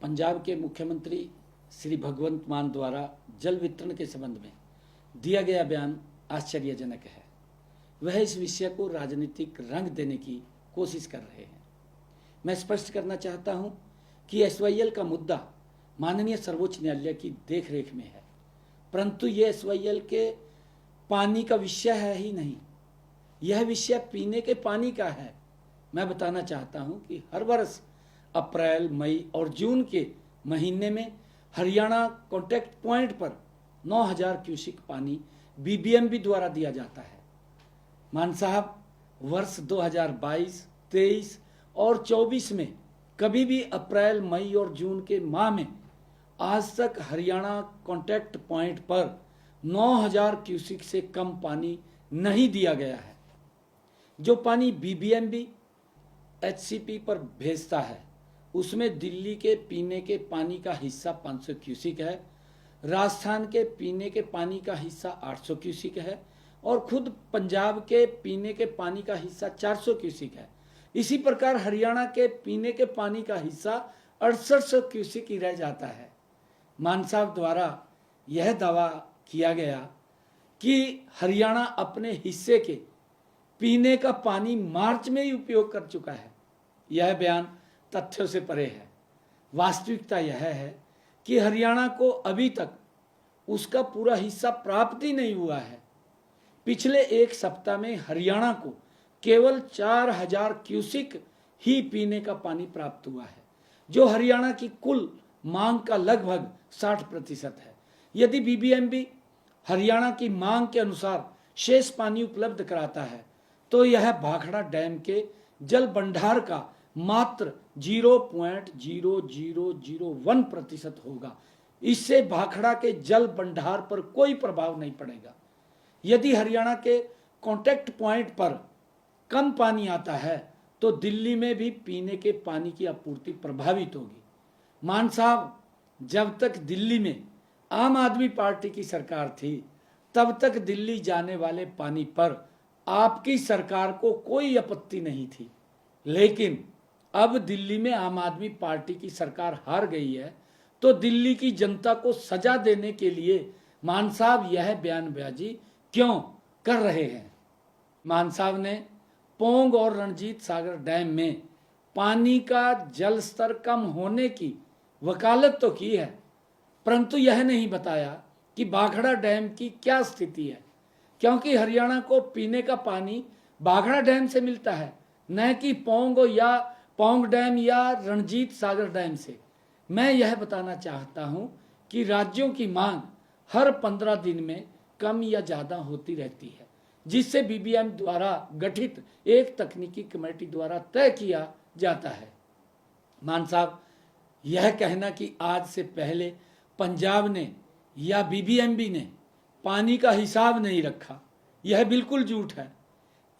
पंजाब के मुख्यमंत्री श्री भगवंत मान द्वारा जल वितरण के संबंध में दिया गया बयान आश्चर्यजनक है। वह इस विषय को राजनीतिक रंग देने की कोशिश कर रहे हैं। मैं स्पष्ट करना चाहता हूं कि एसवाईएल का मुद्दा माननीय सर्वोच्च न्यायालय की देखरेख में है, परंतु यह एसवाईएल के पानी का विषय है ही नहीं, यह विषय पीने के पानी का है। मैं बताना चाहता हूं कि हर वर्ष अप्रैल, मई और जून के महीने में हरियाणा कॉन्टैक्ट पॉइंट पर 9000 क्यूसिक पानी बीबीएमबी द्वारा दिया जाता है। मान साहब, वर्ष 2022, 23 और 24 में कभी भी अप्रैल, मई और जून के माह में आज तक हरियाणा कॉन्टैक्ट पॉइंट पर 9000 क्यूसिक से कम पानी नहीं दिया गया है। जो पानी बीबीएमबी एचसीपी पर भेजता है उसमें दिल्ली के पीने के पानी का हिस्सा 500 क्यूसिक है, राजस्थान के पीने के पानी का हिस्सा 800 क्यूसिक है और खुद पंजाब के पीने के पानी का हिस्सा 400 क्यूसिक है। इसी प्रकार हरियाणा के पीने के पानी का हिस्सा 6800 क्यूसिक ही रह जाता है। मान साहब द्वारा यह दावा किया गया कि हरियाणा अपने हिस्से के पीने का पानी मार्च में ही उपयोग कर चुका है। यह बयान तथ्यों से परे है। वास्तविकता यह है कि हरियाणा को अभी तक उसका पूरा हिस्सा प्राप्त ही नहीं हुआ है। पिछले एक सप्ताह में हरियाणा को केवल 4000 क्यूसिक ही पीने का पानी प्राप्त हुआ है, जो हरियाणा की कुल मांग का लगभग 60% है। यदि बीबीएमबी हरियाणा की मांग के अनुसार शेष पानी उपलब्ध कराता है तो यह भाखड़ा डैम के जल भंडार का मात्र 0.0001% होगा। इससे भाखड़ा के जल भंडार पर कोई प्रभाव नहीं पड़ेगा। यदि हरियाणा के कॉन्टैक्ट पॉइंट पर कम पानी आता है तो दिल्ली में भी पीने के पानी की आपूर्ति प्रभावित होगी। मान साहब, जब तक दिल्ली में आम आदमी पार्टी की सरकार थी तब तक दिल्ली जाने वाले पानी पर आपकी सरकार को कोई आपत्ति नहीं थी, लेकिन अब दिल्ली में आम आदमी पार्टी की सरकार हार गई है तो दिल्ली की जनता को सजा देने के लिए मान साहब यह बयानबाजी क्यों कर रहे हैं। मान साहब ने पोंग और रणजीत सागर डैम में पानी का जल स्तर कम होने की वकालत तो की है, परंतु यह नहीं बताया कि भाखड़ा डैम की क्या स्थिति है, क्योंकि हरियाणा को पीने का पानी भाखड़ा डैम से मिलता है, न कि पोंग डैम या रणजीत सागर डैम से। मैं यह बताना चाहता हूं कि राज्यों की मांग हर 15 दिन में कम या ज़्यादा होती रहती है, जिससे बीबीएम द्वारा गठित एक तकनीकी कमेटी द्वारा तय किया जाता है। मान साहब, यह कहना कि आज से पहले पंजाब ने या बीबीएमबी ने पानी का हिसाब नहीं रखा, यह बिल्कुल झूठ है।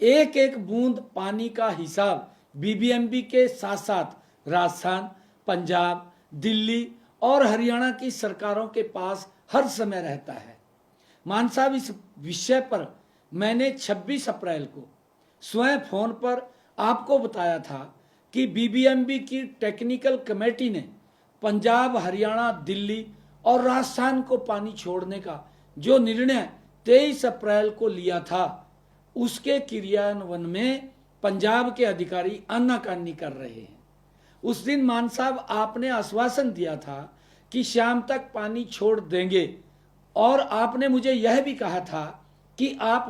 एक एक बूंद पानी का हिसाब बीबीएमबी के साथ साथ राजस्थान, पंजाब, दिल्ली और हरियाणा की सरकारों के पास हर समय रहता है। मान साहब, इस विषय पर मैंने 26 अप्रैल को स्वयं फोन पर आपको बताया था कि बीबीएमबी की टेक्निकल कमेटी ने पंजाब, हरियाणा, दिल्ली और राजस्थान को पानी छोड़ने का जो निर्णय 23 अप्रैल को लिया था उसके क्रियान्वयन में पंजाब के अधिकारी आनाकानी कर रहे हैं। उस दिन मान साहब आपने आश्वासन दिया था कि शाम तक पानी छोड़ देंगे और आपने मुझे यह भी कहा था कि आप